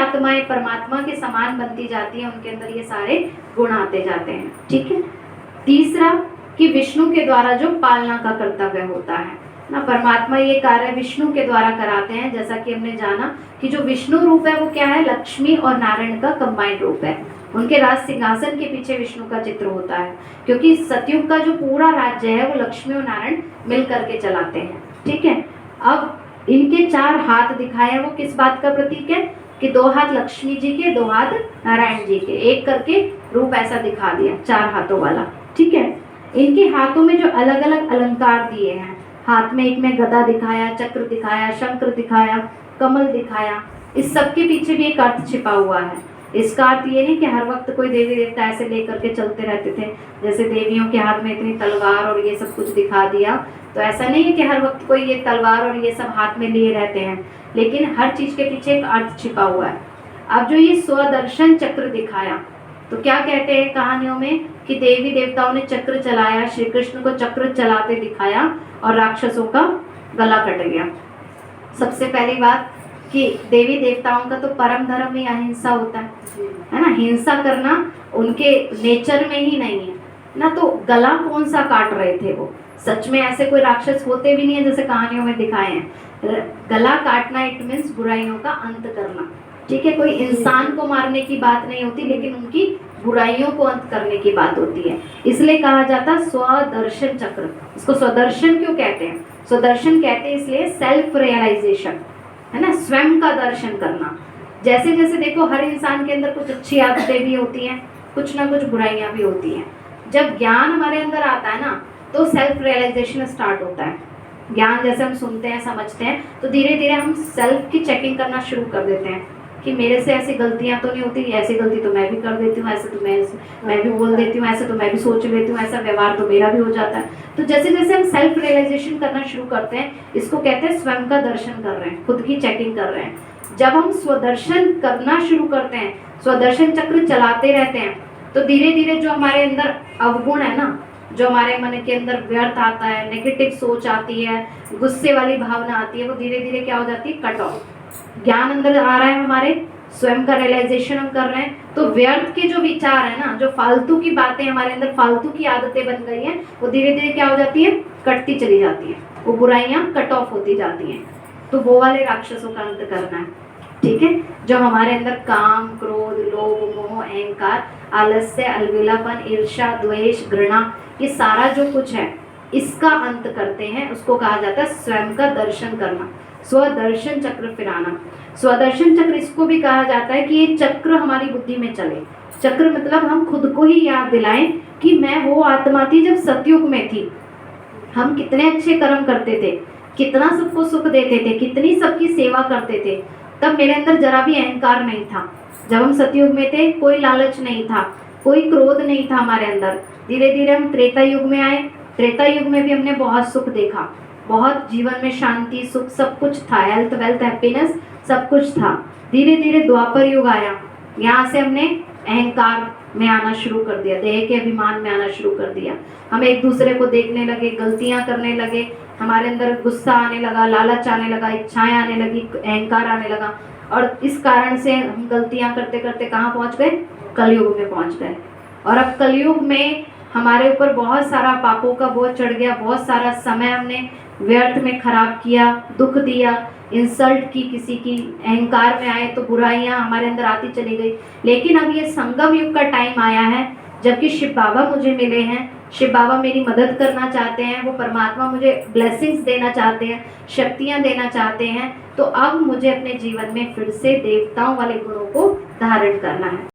आत्माएं परमात्मा के समान बनती जाती हैं, उनके अंदर ये सारे गुण आते जाते हैं। ठीक है। तीसरा कि विष्णु के द्वारा जो पालना का कर्तव्य होता है ना, परमात्मा ये कार्य विष्णु के द्वारा कराते हैं। जैसा कि हमने जाना कि जो विष्णु रूप है वो क्या है, लक्ष्मी और नारायण का कंबाइंड रूप है। उनके राज सिंहासन के पीछे विष्णु का चित्र होता है, क्योंकि सतयुग का जो पूरा राज्य है वो लक्ष्मी और नारायण मिल करके चलाते हैं। ठीक है। अब इनके 4 हाथ दिखाए, वो किस बात का प्रतीक है कि 2 हाथ लक्ष्मी जी के, 2 हाथ नारायण जी के, एक करके रूप ऐसा दिखा दिया 4 हाथों वाला। ठीक है। इनके हाथों में जो अलग अलग अलंकार दिए हैं, हाथ में एक में गदा दिखाया, चक्र दिखाया, शंकर दिखाया, कमल दिखाया, इस सब के पीछे भी एक अर्थ छिपा हुआ है। इसका अर्थ ये नहीं कि हर वक्त कोई देवी देवता ऐसे लेकर के चलते रहते थे, जैसे देवियों के हाथ में इतनी तलवार और ये सब कुछ दिखा दिया, तो ऐसा नहीं है कि हर वक्त कोई ये तलवार और ये सब हाथ में लिए रहते हैं, लेकिन हर चीज के पीछे एक अर्थ छिपा हुआ है। अब जो ये स्वदर्शन चक्र दिखाया, तो क्या कहते हैं कहानियों में कि देवी देवताओं ने चक्र चलाया, श्री कृष्ण को चक्र चलाते दिखाया और राक्षसों का गला कट गया। सबसे पहली बात कि देवी देवताओं का तो परम धर्म ही अहिंसा होता है ना, हिंसा करना उनके नेचर में ही नहीं है ना, तो गला कौन सा काट रहे थे वो, सच में ऐसे कोई राक्षस होते भी नहीं है जैसे कहानियों में दिखाए हैं। गला काटना इट मीन्स बुराइयों का अंत करना। ठीक है। कोई इंसान को मारने की बात नहीं होती, लेकिन उनकी बुराइयों को अंत करने की बात होती है। इसलिए कहा जाता स्वदर्शन चक्र। इसको स्वदर्शन क्यों कहते हैं? स्वदर्शन कहते हैं इसलिए सेल्फ रियलाइजेशन, है ना, स्वयं का दर्शन करना। जैसे जैसे देखो हर इंसान के अंदर कुछ अच्छी आदतें भी होती हैं, कुछ ना कुछ बुराइयां भी होती हैं। जब ज्ञान हमारे अंदर आता है ना, तो सेल्फ रियलाइजेशन स्टार्ट होता है। ज्ञान जैसे हम सुनते हैं, समझते हैं, तो धीरे धीरे हम सेल्फ की चेकिंग करना शुरू कर देते हैं कि मेरे से ऐसी गलतियां तो नहीं होती, ऐसी गलती तो मैं भी कर देती हूँ, ऐसे तो मैं भी बोल देती हूँ, ऐसे तो मैं भी सोच लेती हूँ, ऐसा व्यवहार तो मेरा भी हो जाता है। तो जैसे जैसे हम सेल्फ रियलाइजेशन करना शुरू करते हैं, इसको कहते हैं स्वयं का दर्शन कर रहे हैं, खुद की चेकिंग कर रहे हैं। जब हम स्वदर्शन करना शुरू करते हैं, स्वदर्शन चक्र चलाते रहते हैं, तो धीरे धीरे जो हमारे अंदर अवगुण है ना, जो हमारे मन के अंदर व्यर्थ आता है, नेगेटिव सोच आती है, गुस्से वाली भावना आती है, वो धीरे धीरे क्या हो जाती है, कट ऑफ। ज्ञान अंदर आ रहा है, हमारे स्वयं का रियलाइजेशन हम कर रहे हैं, तो व्यर्थ के जो विचार है ना, जो फालतू की बातें हमारे अंदर, फालतू की आदतें बन गई हैं, वो धीरे धीरे क्या हो जाती है, कटती चली जाती है, वो बुराइयां कट ऑफ होती जाती हैं। तो वो वाले राक्षसों का अंत करना है। ठीक है। जो हमारे अंदर काम, क्रोध, लोभ, मोह, अहंकार, आलस्य, अलविलापन, ईर्ष्या, द्वेष, घृणा, ये सारा जो कुछ है, इसका अंत करते हैं, उसको कहा जाता है स्वयं का दर्शन करना, स्वदर्शन चक्र फिराना। स्वदर्शन चक्र इसको भी कहा जाता है कि ये चक्र हमारी बुद्धि में चले। चक्र मतलब हम खुद को ही याद दिलाएं कि मैं वो आत्मा थी जब सतयुग में थी, हम कितने अच्छे कर्म करते थे, कितना सबको सुख देते थे, कितनी सबकी सेवा करते थे, तब मेरे अंदर जरा भी अहंकार नहीं था। जब हम सतयुग में थे, कोई लालच नहीं था, कोई क्रोध नहीं था हमारे अंदर। धीरे धीरे हम त्रेता युग में आए, त्रेता युग में भी हमने बहुत सुख देखा, बहुत जीवन में शांति, सुख, सब कुछ था, हेल्थ, वेल्थ, हैप्पीनेस, सब कुछ था। धीरे धीरे द्वापर युग आया, यहाँ से हमने अहंकार में आना शुरू कर दिया, देह के अभिमान में आना शुरू कर दिया। हम एक दूसरे को देखने लगे, गलतियां करने लगे, हमारे अंदर गुस्सा आने लगा, लालच आने लगा, इच्छाएं आने लगी, अहंकार आने लगा, और इस कारण से हम गलतियां करते करते कहाँ पहुंच गए, कलयुग में पहुंच गए। और अब कलयुग में हमारे ऊपर बहुत सारा पापों का बोझ चढ़ गया, बहुत सारा समय हमने व्यर्थ में खराब किया, दुख दिया, इंसल्ट की किसी की, अहंकार में आए तो बुराइयां हमारे अंदर आती चली गई। लेकिन अब ये संगम युग का टाइम आया है, जबकि शिव बाबा मुझे मिले हैं, शिव बाबा मेरी मदद करना चाहते हैं, वो परमात्मा मुझे ब्लेसिंग्स देना चाहते हैं, शक्तियां देना चाहते हैं। तो अब मुझे अपने जीवन में फिर से देवताओं वाले गुणों को धारण करना है।